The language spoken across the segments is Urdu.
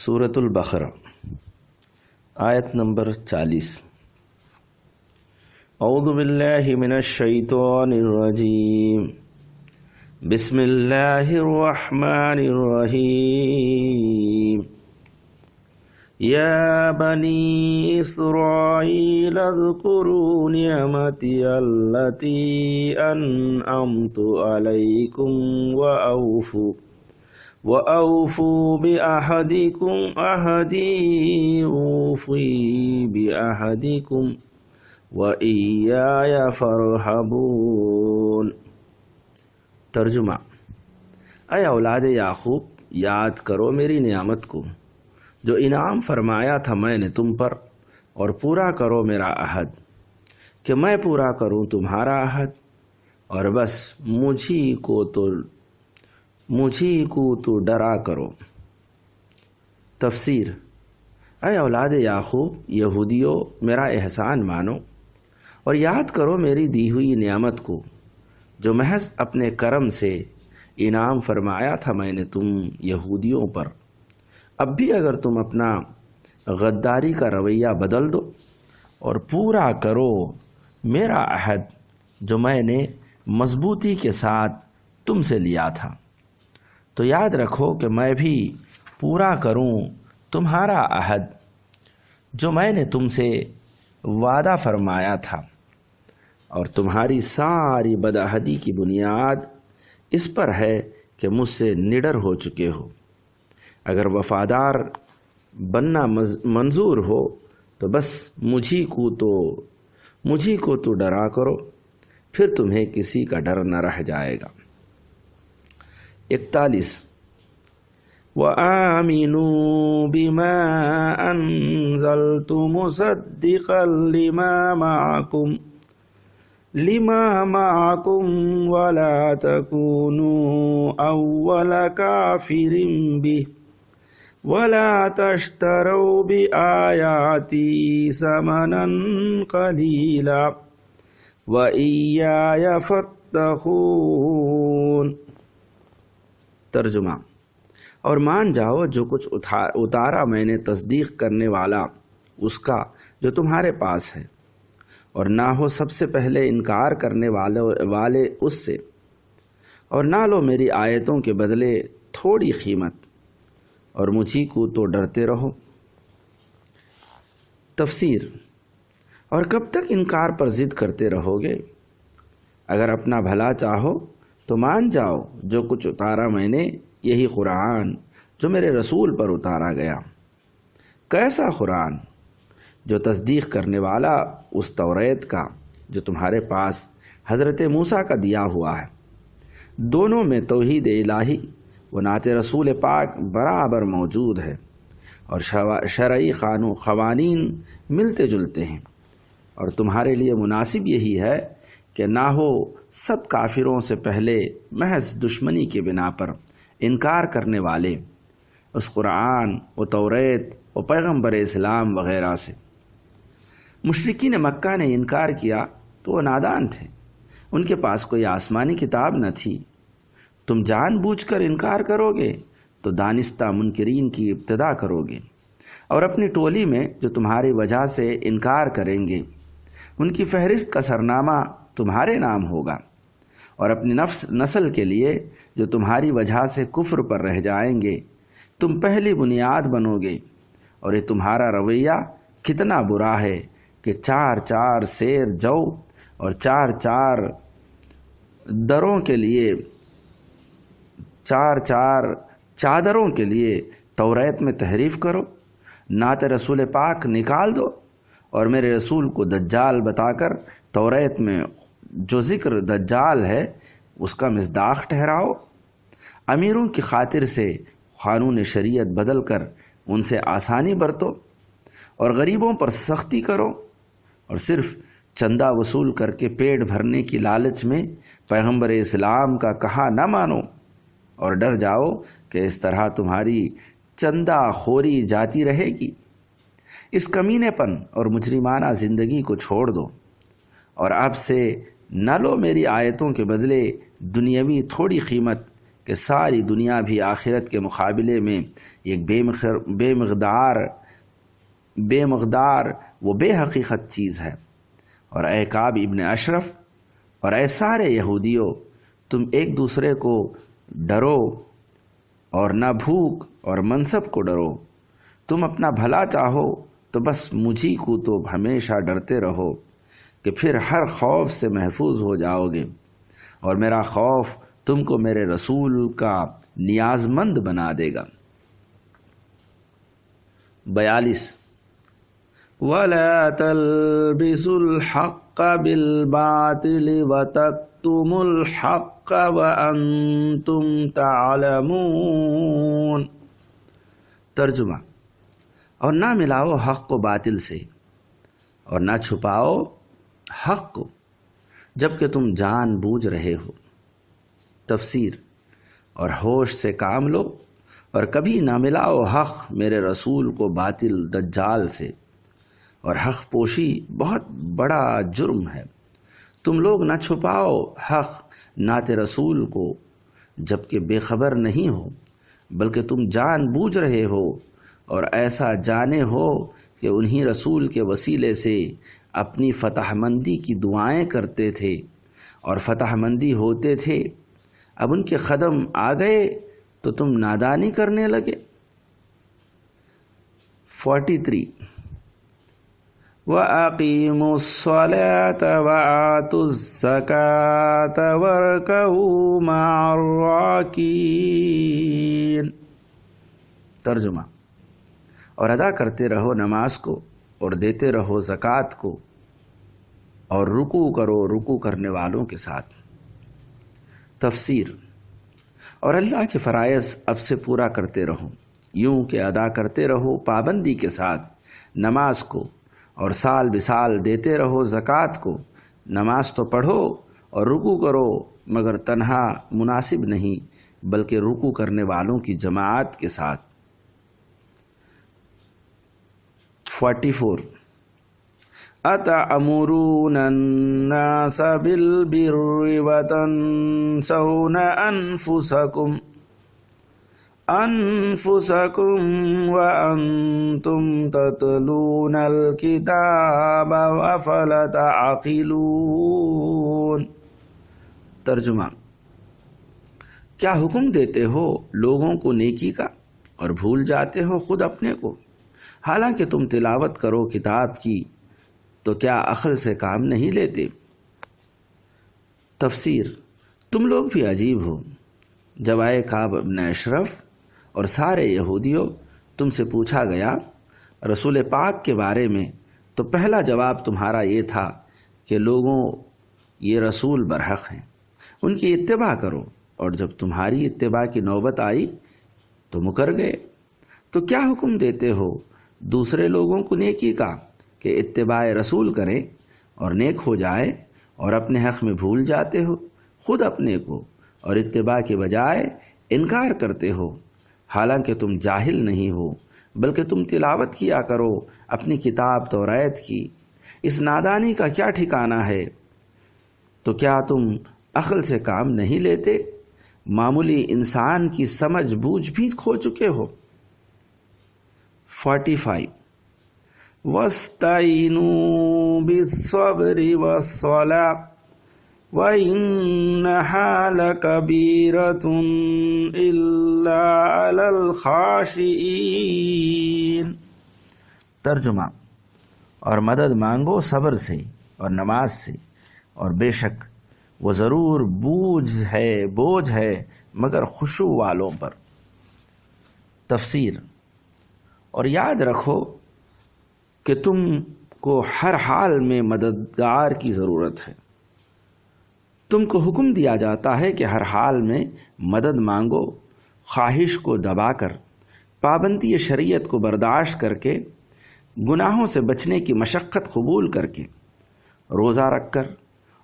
سورۃ البقرہ آیت نمبر 40۔ اعوذ باللہ من الشیطان الرجیم، بسم اللہ الرحمن الرحیم۔ یا بنی اسرائیل اذکروا نعمتی التی انعمت علیکم وأوفوا بِعَهْدِكُمْ عَهْدِي أُوفِ بِعَهْدِكُمْ وَإِيَّايَ فَارْهَبُونِ۔ ترجمہ: اے اولاد یعقوب، یاد کرو میری نعمت کو جو انعام فرمایا تھا میں نے تم پر، اور پورا کرو میرا عہد کہ میں پورا کروں تمہارا عہد، اور بس مجھی کو تو ڈرا کرو۔ تفسیر: اے اولاد یعقوب، یہودیوں، میرا احسان مانو اور یاد کرو میری دی ہوئی نعمت کو جو محض اپنے کرم سے انعام فرمایا تھا میں نے تم یہودیوں پر۔ اب بھی اگر تم اپنا غداری کا رویہ بدل دو اور پورا کرو میرا عہد جو میں نے مضبوطی کے ساتھ تم سے لیا تھا، تو یاد رکھو کہ میں بھی پورا کروں تمہارا عہد جو میں نے تم سے وعدہ فرمایا تھا، اور تمہاری ساری بدعہدی کی بنیاد اس پر ہے کہ مجھ سے نڈر ہو چکے ہو۔ اگر وفادار بننا منظور ہو تو بس مجھی کو تو ڈرا کرو، پھر تمہیں کسی کا ڈر نہ رہ جائے گا۔ 41۔ وَآمِنُوا بِمَا أَنزَلْتُ مُصَدِّقًا لِمَا مَعَكُمْ وَلَا تَكُونُوا أَوَّلَ كَافِرٍ بِهِ وَلَا تَشْتَرُوا بِآيَاتِي ثَمَنًا قَلِيلًا وَإِيَّايَ فَاتَّقُونِ۔ ترجمہ: اور مان جاؤ جو کچھ اتارا میں نے تصدیق کرنے والا اس کا جو تمہارے پاس ہے، اور نہ ہو سب سے پہلے انکار کرنے والے اس سے، اور نہ لو میری آیتوں کے بدلے تھوڑی قیمت، اور مجھی کو تو ڈرتے رہو۔ تفسیر: اور کب تک انکار پر ضد کرتے رہو گے؟ اگر اپنا بھلا چاہو تو مان جاؤ جو کچھ اتارا میں نے، یہی قرآن جو میرے رسول پر اتارا گیا۔ کیسا قرآن؟ جو تصدیق کرنے والا اس توریت کا جو تمہارے پاس حضرت موسیٰ کا دیا ہوا ہے۔ دونوں میں توحید الہی و نعت رسول پاک برابر موجود ہے، اور شرعی قوانین ملتے جلتے ہیں، اور تمہارے لیے مناسب یہی ہے کہ نہ ہو سب کافروں سے پہلے محض دشمنی کے بنا پر انکار کرنے والے اس قرآن و توریت و پیغمبر اسلام وغیرہ سے۔ مشرکین مکہ نے انکار کیا تو وہ نادان تھے، ان کے پاس کوئی آسمانی کتاب نہ تھی۔ تم جان بوجھ کر انکار کرو گے تو دانستہ منکرین کی ابتدا کرو گے، اور اپنی ٹولی میں جو تمہاری وجہ سے انکار کریں گے ان کی فہرست کا سرنامہ تمہارے نام ہوگا، اور اپنی نسل کے لیے جو تمہاری وجہ سے کفر پر رہ جائیں گے تم پہلی بنیاد بنو گے۔ اور یہ تمہارا رویہ کتنا برا ہے کہ 4 سیر جو اور 4 دروں کے لیے 4 چادروں کے لیے توریت میں تحریف کرو، نعت رسول پاک نکال دو، اور میرے رسول کو دجال بتا کر توریت میں جو ذکر دجال ہے اس کا مصداق ٹھہراؤ۔ امیروں کی خاطر سے قانون شریعت بدل کر ان سے آسانی برتو، اور غریبوں پر سختی کرو، اور صرف چندہ وصول کر کے پیٹ بھرنے کی لالچ میں پیغمبر اسلام کا کہا نہ مانو، اور ڈر جاؤ کہ اس طرح تمہاری چندہ خوری جاتی رہے گی۔ اس کمینے پن اور مجرمانہ زندگی کو چھوڑ دو، اور اب سے نہ لو میری آیتوں کے بدلے دنیاوی تھوڑی قیمت کہ ساری دنیا بھی آخرت کے مقابلے میں ایک بے مقدار و بے حقیقت چیز ہے۔ اور اے کعب ابن اشرف اور اے سارے یہودیوں، تم ایک دوسرے کو ڈرو اور نہ بھوک اور منصب کو ڈرو۔ تم اپنا بھلا چاہو تو بس مجھی کو تو ہمیشہ ڈرتے رہو کہ پھر ہر خوف سے محفوظ ہو جاؤ گے، اور میرا خوف تم کو میرے رسول کا نیاز مند بنا دے گا۔ 42 وَلَا تَلْبِسُوا الْحَقَّ بِالْبَاطِلِ وَتَكْتُمُوا الْحَقَّ وَأَنْتُمْ تَعْلَمُونَ۔ ترجمہ: اور نہ ملاؤ حق کو باطل سے، اور نہ چھپاؤ حق کو جبکہ تم جان بوجھ رہے ہو۔ تفسیر: اور ہوش سے کام لو اور کبھی نہ ملاؤ حق میرے رسول کو باطل دجال سے، اور حق پوشی بہت بڑا جرم ہے۔ تم لوگ نہ چھپاؤ حق نعت رسول کو جبکہ بے خبر نہیں ہو، بلکہ تم جان بوجھ رہے ہو اور ایسا جانے ہو کہ انہی رسول کے وسیلے سے اپنی فتح مندی کی دعائیں کرتے تھے اور فتح مندی ہوتے تھے۔ اب ان کے قدم آ گئے تو تم نادانی کرنے لگے۔ 43 وَأَقِيمُوا الصَّلَاةَ وَآتُوا الزَّكَاةَ وَارْكَعُوا مَعَ الرَّاكِعِينَ۔ ترجمہ: اور ادا کرتے رہو نماز کو اور دیتے رہو زکوٰۃ کو اور رکوع کرو رکوع کرنے والوں کے ساتھ۔ تفسیر: اور اللہ کے فرائض اب سے پورا کرتے رہو، یوں کہ ادا کرتے رہو پابندی کے ساتھ نماز کو، اور سال بسال دیتے رہو زکوٰۃ کو۔ نماز تو پڑھو اور رکوع کرو، مگر تنہا مناسب نہیں بلکہ رکوع کرنے والوں کی جماعت کے ساتھ۔ 44 أَتَأْمُرُونَ النَّاسَ بِالْبِرِّ وَتَنْسَوْنَ أَنفُسَكُمْ وَأَنْتُمْ تَتْلُونَ الْكِتَابَ أَفَلَا تَعْقِلُونَ۔ ترجمہ: کیا حکم دیتے ہو لوگوں کو نیکی کا اور بھول جاتے ہو خود اپنے کو؟ حالانکہ تم تلاوت کرو کتاب کی تو کیا عقل سے کام نہیں لیتے؟ تفسیر: تم لوگ بھی عجیب ہو۔ جب آئے کعب ابن اشرف اور سارے یہودیوں تم سے پوچھا گیا رسول پاک کے بارے میں، تو پہلا جواب تمہارا یہ تھا کہ لوگوں یہ رسول برحق ہیں، ان کی اتباع کرو، اور جب تمہاری اتباع کی نوبت آئی تو مکر گئے۔ تو کیا حکم دیتے ہو دوسرے لوگوں کو نیکی کا کہ اتباع رسول کریں اور نیک ہو جائے، اور اپنے حق میں بھول جاتے ہو خود اپنے کو اور اتباع کے بجائے انکار کرتے ہو، حالانکہ تم جاہل نہیں ہو بلکہ تم تلاوت کیا کرو اپنی کتاب توریت کی۔ اس نادانی کا کیا ٹھکانہ ہے؟ تو کیا تم عقل سے کام نہیں لیتے؟ معمولی انسان کی سمجھ بوجھ بھی کھو چکے ہو۔ 45 وَاسْتَعِينُوا بِالصَّبْرِ وَالصَّلَاةِ وَإِنَّهَا لَكَبِيرَةٌ إِلَّا عَلَى الْخَاشِعِينَ۔ ترجمہ: اور مدد مانگو صبر سے اور نماز سے، اور بے شک وہ ضرور بوجھ ہے مگر خشوع والوں پر۔ تفسیر: اور یاد رکھو کہ تم کو ہر حال میں مددگار کی ضرورت ہے۔ تم کو حکم دیا جاتا ہے کہ ہر حال میں مدد مانگو، خواہش کو دبا کر، پابندی شریعت کو برداشت کر کے، گناہوں سے بچنے کی مشقت قبول کر کے، روزہ رکھ کر،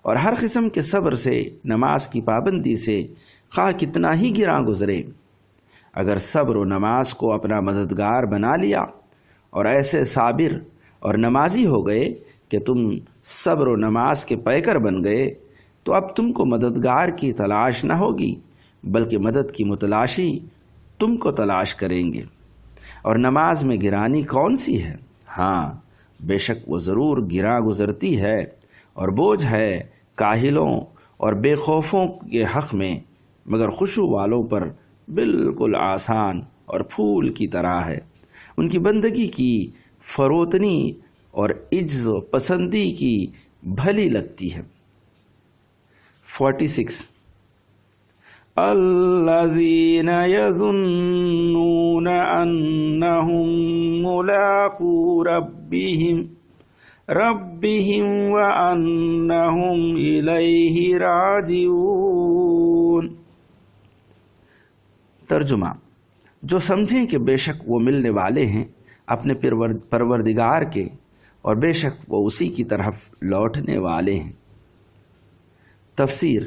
اور ہر قسم کے صبر سے، نماز کی پابندی سے، خواہ کتنا ہی گراں گزرے۔ اگر صبر و نماز کو اپنا مددگار بنا لیا اور ایسے صابر اور نمازی ہو گئے کہ تم صبر و نماز کے پیکر بن گئے، تو اب تم کو مددگار کی تلاش نہ ہوگی بلکہ مدد کی متلاشی تم کو تلاش کریں گے۔ اور نماز میں گرانی کون سی ہے؟ ہاں بے شک وہ ضرور گراں گزرتی ہے اور بوجھ ہے کاہلوں اور بے خوفوں کے حق میں، مگر خشوع والوں پر بالکل آسان اور پھول کی طرح ہے۔ ان کی بندگی کی فروتنی اور عجز و پسندی کی بھلی لگتی ہے۔ 46 الذین یظنون انہم ملاقو ربہم وانہم الیہ راجعون۔ ترجمہ: جو سمجھیں کہ بے شک وہ ملنے والے ہیں اپنے پروردگار کے اور بے شک وہ اسی کی طرف لوٹنے والے ہیں۔ تفسیر: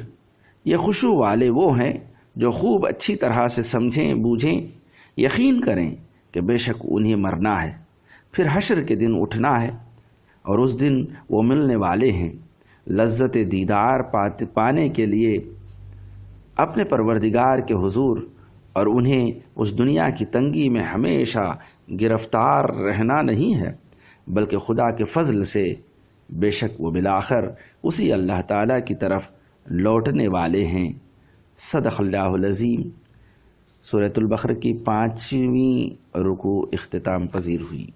یہ خشوع والے وہ ہیں جو خوب اچھی طرح سے سمجھیں، بوجھیں، یقین کریں کہ بے شک انہیں مرنا ہے، پھر حشر کے دن اٹھنا ہے اور اس دن وہ ملنے والے ہیں۔ لذت دیدار پانے کے لیے اپنے پروردگار کے حضور اور انہیں اس دنیا کی تنگی میں ہمیشہ گرفتار رہنا نہیں ہے، بلکہ خدا کے فضل سے بے شک وہ بالآخر اسی اللہ تعالیٰ کی طرف لوٹنے والے ہیں۔ صدق اللہ العظیم۔ سورۃ البقرہ کی 5ویں رکوع اختتام پذیر ہوئی۔